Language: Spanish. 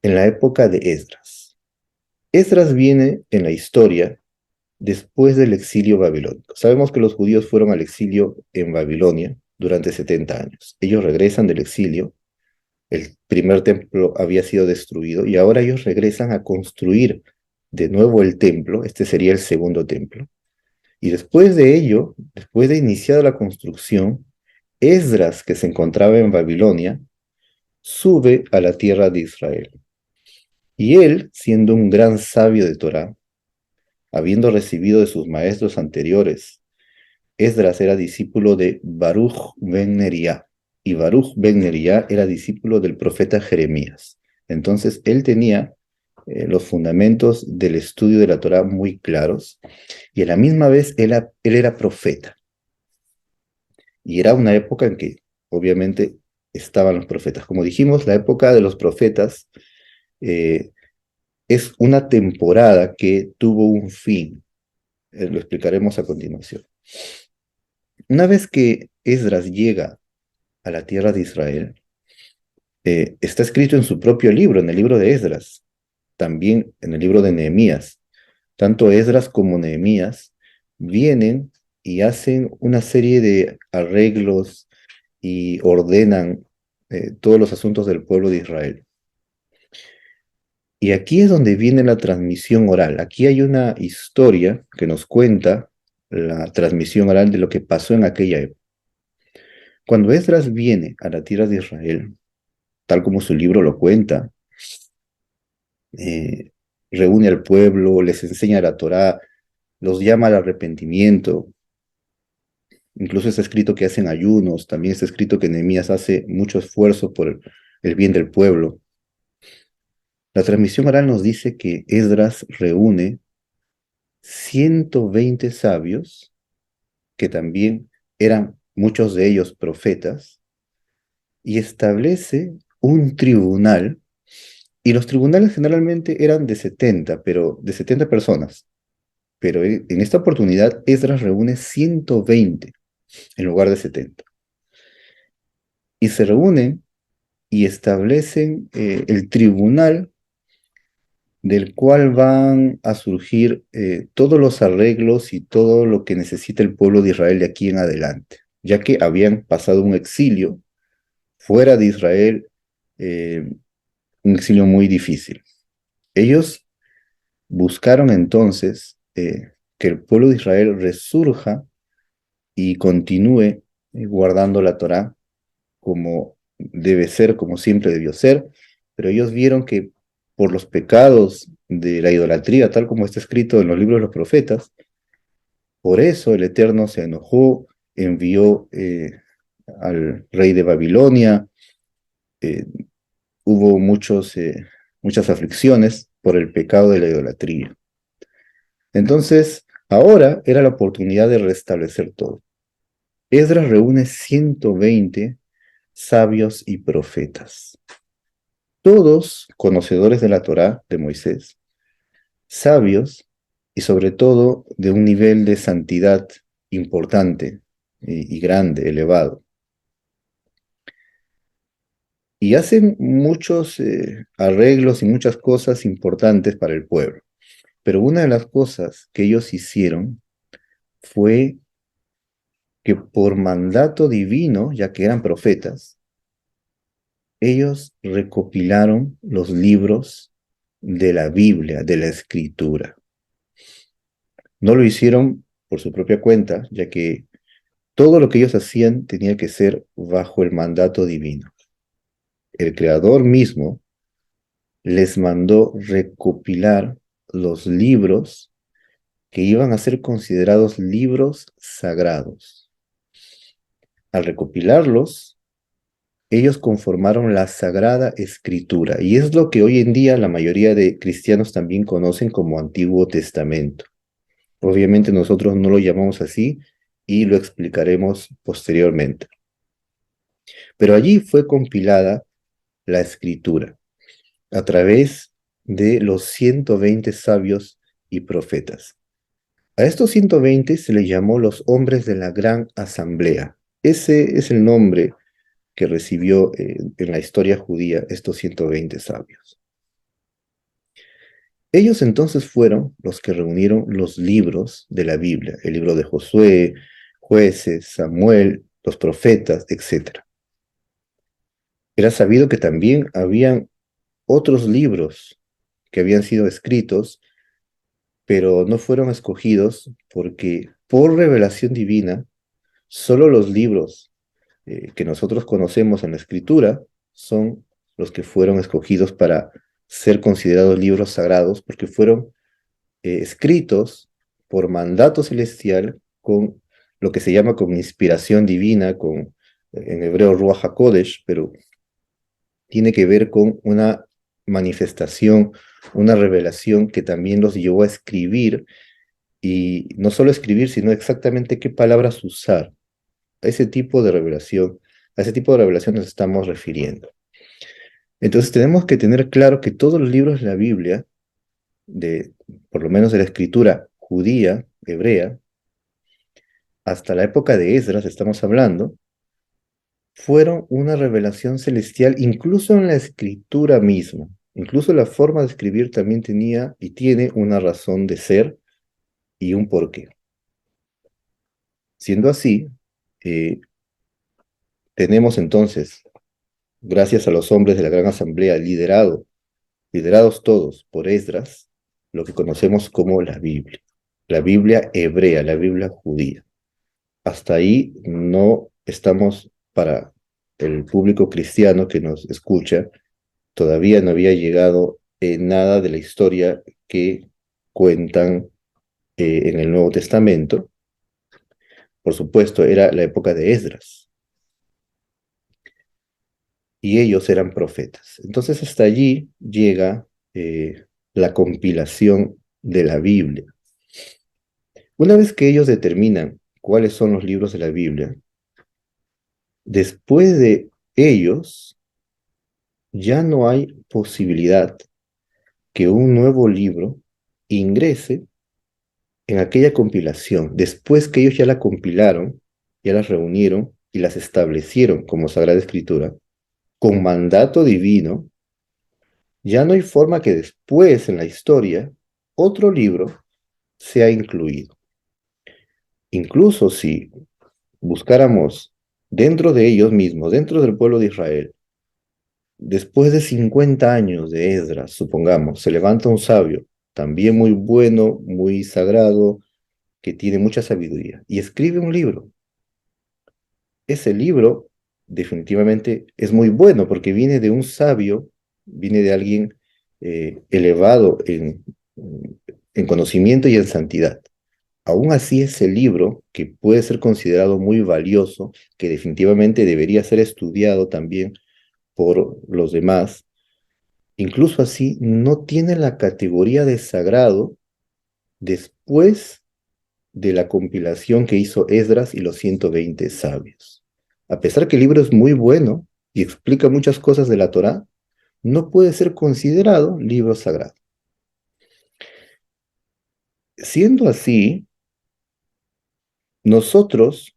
en la época de Esdras. Esdras viene en la historia después del exilio babilónico. Sabemos que los judíos fueron al exilio en Babilonia durante 70 años. Ellos regresan del exilio, el primer templo había sido destruido y ahora ellos regresan a construir de nuevo el templo, este sería el segundo templo. Y después de ello, después de iniciar la construcción, Esdras, que se encontraba en Babilonia, sube a la tierra de Israel. Y él, siendo un gran sabio de Torá, habiendo recibido de sus maestros anteriores, Esdras era discípulo de Baruch ben Neriá, y Baruch ben Neriá era discípulo del profeta Jeremías. Entonces, él tenía los fundamentos del estudio de la Torá muy claros, y a la misma vez él era profeta. Y era una época en que, obviamente, estaban los profetas. Como dijimos, la época de los profetas eh, es una temporada que tuvo un fin. Lo explicaremos a continuación. Una vez que Esdras llega a la tierra de Israel, está escrito en su propio libro, en el libro de Esdras, también en el libro de Nehemías. Tanto Esdras como Nehemías vienen y hacen una serie de arreglos y ordenan todos los asuntos del pueblo de Israel. Y aquí es donde viene la transmisión oral. Aquí hay una historia que nos cuenta la transmisión oral de lo que pasó en aquella época. Cuando Esdras viene a la tierra de Israel, tal como su libro lo cuenta, eh, reúne al pueblo, les enseña la Torá, los llama al arrepentimiento. Incluso está escrito que hacen ayunos, también está escrito que Nehemías hace mucho esfuerzo por el bien del pueblo. La transmisión oral nos dice que Esdras reúne 120 sabios, que también eran muchos de ellos profetas, y establece un tribunal, y los tribunales generalmente eran de 70, pero de 70 personas, pero en esta oportunidad Esdras reúne 120 en lugar de 70. Y se reúnen y establecen el tribunal del cual van a surgir todos los arreglos y todo lo que necesita el pueblo de Israel de aquí en adelante, ya que habían pasado un exilio fuera de Israel, eh, un exilio muy difícil. Ellos buscaron entonces que el pueblo de Israel resurja y continúe guardando la Torá como debe ser, como siempre debió ser, pero ellos vieron que por los pecados de la idolatría, tal como está escrito en los libros de los profetas, por eso el Eterno se enojó, envió al rey de Babilonia, eh, hubo muchas aflicciones por el pecado de la idolatría. Entonces, ahora era la oportunidad de restablecer todo. Esdras reúne 120 sabios y profetas, todos conocedores de la Torá de Moisés, sabios y sobre todo de un nivel de santidad importante y grande, elevado. Y hacen muchos arreglos y muchas cosas importantes para el pueblo. Pero una de las cosas que ellos hicieron fue que por mandato divino, ya que eran profetas, ellos recopilaron los libros de la Biblia, de la Escritura. No lo hicieron por su propia cuenta, ya que todo lo que ellos hacían tenía que ser bajo el mandato divino. El Creador mismo les mandó recopilar los libros que iban a ser considerados libros sagrados. Al recopilarlos, ellos conformaron la Sagrada Escritura, y es lo que hoy en día la mayoría de cristianos también conocen como Antiguo Testamento. Obviamente nosotros no lo llamamos así y lo explicaremos posteriormente. Pero allí fue compilada la Escritura a través de los 120 sabios y profetas. A estos 120 se les llamó los hombres de la gran asamblea. Ese es el nombre que recibió en la historia judía estos 120 sabios. Ellos entonces fueron los que reunieron los libros de la Biblia, el libro de Josué, Jueces, Samuel, los profetas, etc. Era sabido que también habían otros libros que habían sido escritos, pero no fueron escogidos porque por revelación divina, solo los libros que nosotros conocemos en la Escritura son los que fueron escogidos para ser considerados libros sagrados, porque fueron escritos por mandato celestial con lo que se llama con inspiración divina, en hebreo Ruach HaKodesh, pero tiene que ver con una manifestación, una revelación que también los llevó a escribir, y no solo escribir, sino exactamente qué palabras usar. A ese tipo de revelación, a ese tipo de revelación nos estamos refiriendo. Entonces tenemos que tener claro que todos los libros de la Biblia, de, por lo menos de la escritura judía, hebrea, hasta la época de Esdras, estamos hablando, fueron una revelación celestial, incluso en la escritura misma. Incluso la forma de escribir también tenía y tiene una razón de ser y un porqué. Siendo así, eh, tenemos entonces, gracias a los hombres de la Gran Asamblea, liderados todos por Esdras, lo que conocemos como la Biblia hebrea, la Biblia judía. Hasta ahí no estamos, para el público cristiano que nos escucha, todavía no había llegado nada de la historia que cuentan en el Nuevo Testamento. Por supuesto, era la época de Esdras y ellos eran profetas. Entonces hasta allí llega la compilación de la Biblia. Una vez que ellos determinan cuáles son los libros de la Biblia, después de ellos ya no hay posibilidad que un nuevo libro ingrese en aquella compilación. Después que ellos ya la compilaron, ya las reunieron y las establecieron como Sagrada Escritura, con mandato divino, ya no hay forma que después en la historia otro libro sea incluido. Incluso si buscáramos dentro de ellos mismos, dentro del pueblo de Israel, después de 50 años de Esdras, supongamos, se levanta un sabio, también muy bueno, muy sagrado, que tiene mucha sabiduría, y escribe un libro. Ese libro definitivamente es muy bueno porque viene de un sabio, viene de alguien elevado en conocimiento y en santidad. Aún así, ese libro, que puede ser considerado muy valioso, que definitivamente debería ser estudiado también por los demás, incluso así no tiene la categoría de sagrado después de la compilación que hizo Esdras y los 120 sabios. A pesar que el libro es muy bueno y explica muchas cosas de la Torá, no puede ser considerado libro sagrado. Siendo así, nosotros